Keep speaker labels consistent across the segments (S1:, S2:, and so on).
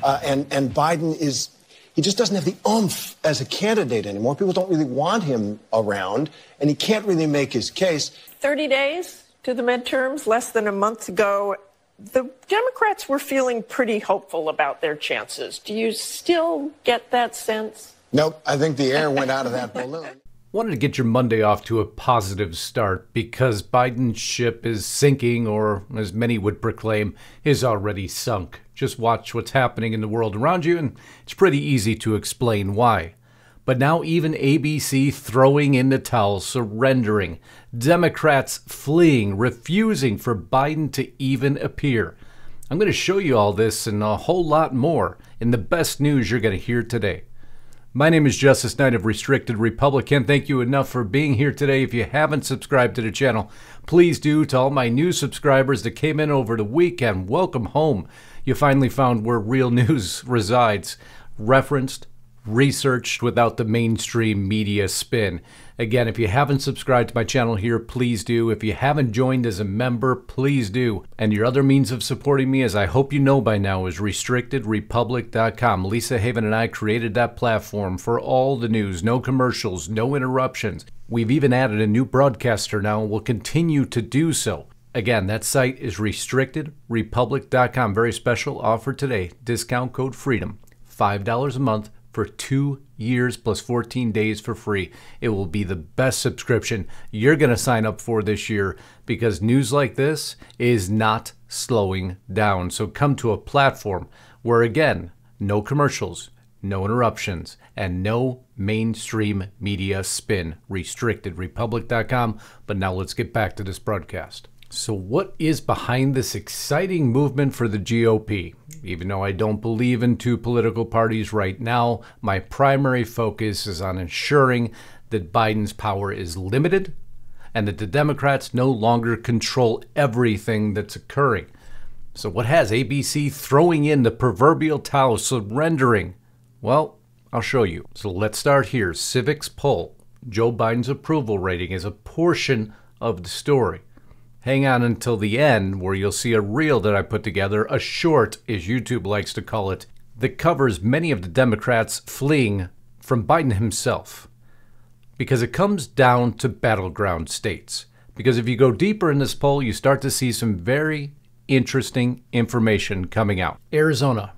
S1: And Biden he just doesn't have the oomph as a candidate anymore. People don't really want him around, and he can't really make his case.
S2: 30 days to the midterms, less than a month ago, the Democrats were feeling pretty hopeful about their chances. Do you still get that sense?
S1: Nope, I think the air went out of that balloon.
S3: Wanted to get your Monday off to a positive start because Biden's ship is sinking, or as many would proclaim, is already sunk. Just watch what's happening in the world around you, and it's pretty easy to explain why. But now even ABC throwing in the towel, surrendering, Democrats fleeing, refusing for Biden to even appear. I'm going to show you all this and a whole lot more in the best news you're going to hear today. My name is Justus Knight of Restricted Republican. Thank you enough for being here today. If you haven't subscribed to the channel, please do. To all my new subscribers that came in over the weekend, welcome home. You finally found where real news resides. Referenced, researched without the mainstream media spin. Again, if you haven't subscribed to my channel here, please do. If you haven't joined as a member, please do. And your other means of supporting me, as I hope you know by now, is restrictedrepublic.com. Lisa Haven and I created that platform for all the news. No commercials, no interruptions. We've even added a new broadcaster now and will continue to do so. Again, that site is restrictedrepublic.com. Very special offer today. Discount code FREEDOM. $5 a month for 2 years plus 14 days for free. It will be the best subscription you're going to sign up for this year because news like this is not slowing down. So come to a platform where, again, no commercials, no interruptions, and no mainstream media spin. RestrictedRepublic.com. But now let's get back to this broadcast. So what is behind this exciting movement for the GOP? Even though I don't believe in two political parties right now, my primary focus is on ensuring that Biden's power is limited and that the Democrats no longer control everything that's occurring. So what has ABC throwing in the proverbial towel, surrendering? Well, I'll show you. So let's start here. Civics poll. Joe Biden's approval rating is a portion of the story. Hang on until the end where you'll see a reel that I put together, a short, as YouTube likes to call it, that covers many of the Democrats fleeing from Biden himself. Because it comes down to battleground states. Because if you go deeper in this poll, you start to see some very interesting information coming out. Arizona,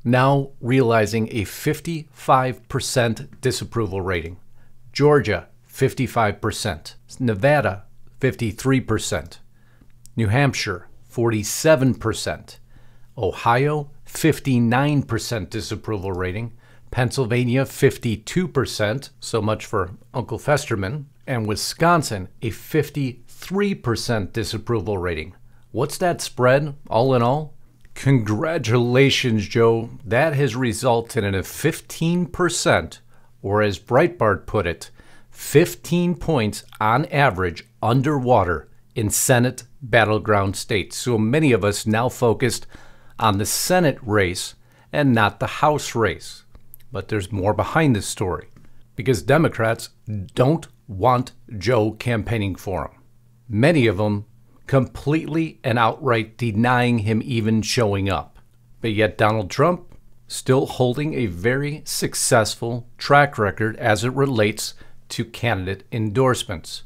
S3: now realizing a 55% disapproval rating. Georgia, 55%. Nevada, 53%. New Hampshire, 47%. Ohio, 59% disapproval rating. Pennsylvania, 52%. So much for Uncle Festerman. And Wisconsin, a 53% disapproval rating. What's that spread, all in all? Congratulations, Joe. That has resulted in a 15%, or as Breitbart put it, 15 points on average underwater in Senate battleground states. So many of us now focused on the Senate race and not the House race. But there's more behind this story because Democrats don't want Joe campaigning for them. Many of them completely and outright denying him even showing up. But yet Donald Trump still holding a very successful track record as it relates to candidate endorsements.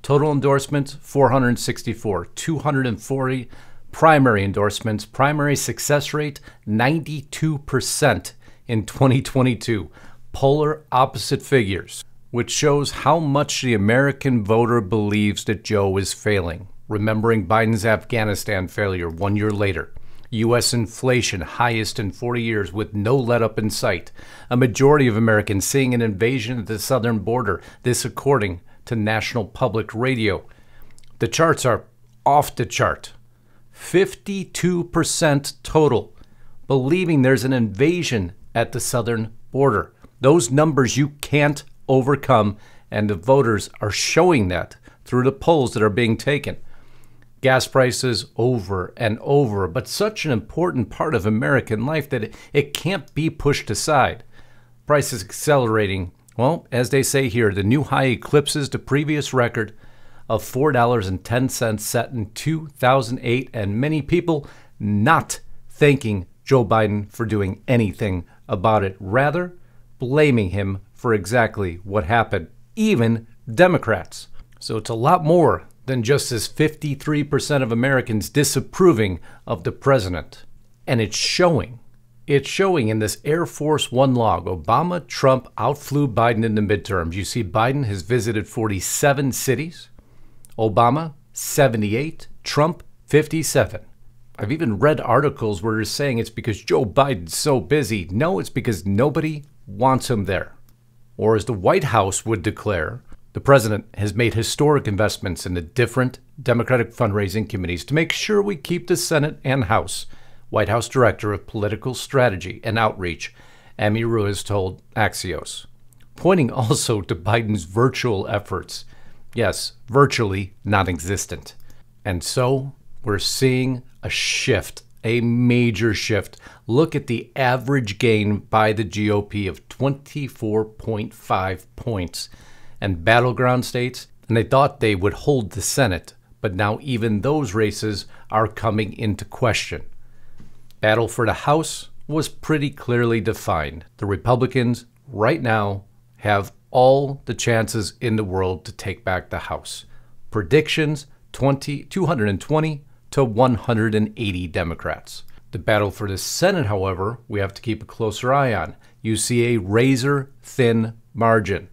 S3: Total endorsements, 464. 240 primary endorsements. Primary success rate, 92% in 2022. Polar opposite figures, which shows how much the American voter believes that Joe is failing. Remembering Biden's Afghanistan failure 1 year later. U.S. inflation highest in 40 years with no let-up in sight. A majority of Americans seeing an invasion at the southern border. This according to National Public Radio. The charts are off the chart. 52% total believing there's an invasion at the southern border. Those numbers you can't overcome, and the voters are showing that through the polls that are being taken. Gas prices over and over, but such an important part of American life that it can't be pushed aside. Prices accelerating. Well, as they say here, the new high eclipses the previous record of $4.10 set in 2008, and many people not thanking Joe Biden for doing anything about it, rather blaming him for exactly what happened, even Democrats. So it's a lot more than just as 53% of Americans disapproving of the president. And it's showing. It's showing in this Air Force One log. Obama, Trump outflew Biden in the midterms. You see, Biden has visited 47 cities. Obama, 78. Trump, 57. I've even read articles where they're saying it's because Joe Biden's so busy. No, it's because nobody wants him there. Or as the White House would declare, the president has made historic investments in the different Democratic fundraising committees to make sure we keep the Senate and House. White House Director of Political Strategy and Outreach, Amy Ruiz, told Axios, pointing also to Biden's virtual efforts. Yes, virtually non-existent. And so we're seeing a shift, a major shift. Look at the average gain by the GOP of 24.5 points. And battleground states, and they thought they would hold the Senate, but now even those races are coming into question. Battle for the House was pretty clearly defined. The Republicans right now have all the chances in the world to take back the House. Predictions, 220 to 180 Democrats. The battle for the Senate, however, we have to keep a closer eye on. You see a razor-thin margin.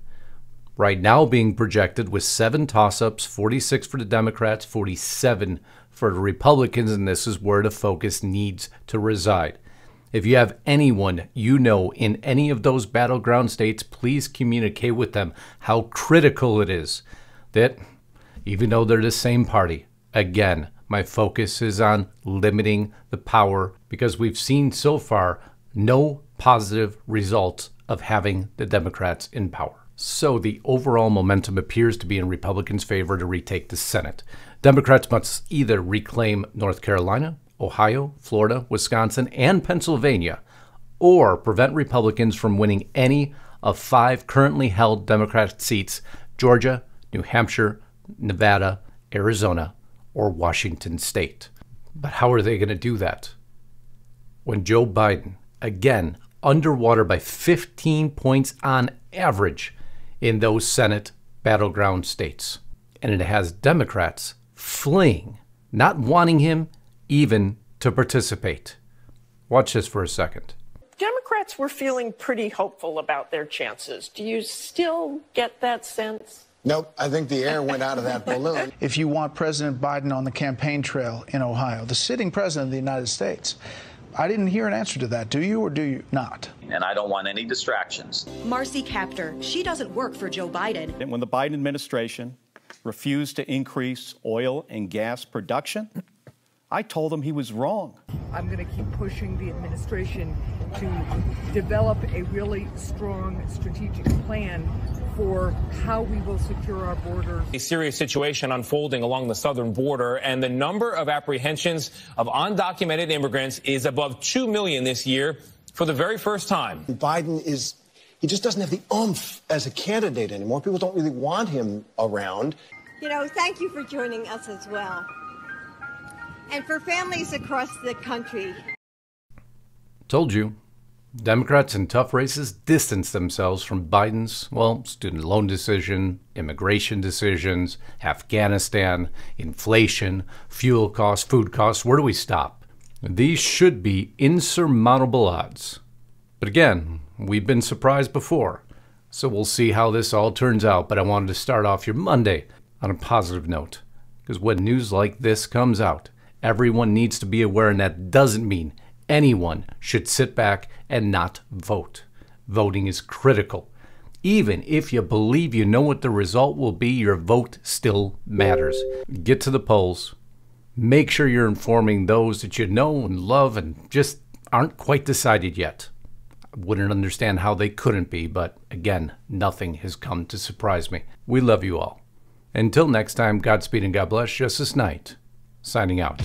S3: Right now being projected with 7 toss-ups, 46 for the Democrats, 47 for the Republicans, and this is where the focus needs to reside. If you have anyone you know in any of those battleground states, please communicate with them how critical it is that, even though they're the same party, again, my focus is on limiting the power because we've seen so far no positive results of having the Democrats in power. So the overall momentum appears to be in Republicans' favor to retake the Senate. Democrats must either reclaim North Carolina, Ohio, Florida, Wisconsin, and Pennsylvania, or prevent Republicans from winning any of 5 currently held Democratic seats: Georgia, New Hampshire, Nevada, Arizona, or Washington State. But how are they going to do that when Joe Biden, again, underwater by 15 points on average in those Senate battleground states? And it has Democrats fleeing, not wanting him even to participate. Watch this for a second.
S2: Democrats were feeling pretty hopeful about their chances. Do you still get that sense?
S1: Nope, I think the air went out of that balloon.
S4: If you want President Biden on the campaign trail in Ohio, the sitting president of the United States, I didn't hear an answer to that. Do you or do you not?
S5: And I don't want any distractions.
S6: Marcy Kaptur, she doesn't work for Joe Biden.
S7: And when the Biden administration refused to increase oil and gas production, I told him he was wrong.
S8: I'm going to keep pushing the administration to develop a really strong strategic plan for how we will secure our borders.
S9: A serious situation unfolding along the southern border, and the number of apprehensions of undocumented immigrants is above 2 million this year for the very first time.
S1: Biden he just doesn't have the oomph as a candidate anymore. People don't really want him around.
S10: You know, thank you for joining us as well. And for families across the country.
S3: Told you. Democrats in tough races distance themselves from Biden's, student loan decision, immigration decisions, Afghanistan, inflation, fuel costs, food costs. Where do we stop? These should be insurmountable odds. But again, we've been surprised before. So we'll see how this all turns out. But I wanted to start off your Monday on a positive note. Because when news like this comes out, everyone needs to be aware, and that doesn't mean anyone should sit back and not vote. Voting is critical. Even if you believe you know what the result will be, your vote still matters. Get to the polls. Make sure you're informing those that you know and love and just aren't quite decided yet. I wouldn't understand how they couldn't be, but again, nothing has come to surprise me. We love you all. Until next time, Godspeed and God bless. Justus Knight, signing out.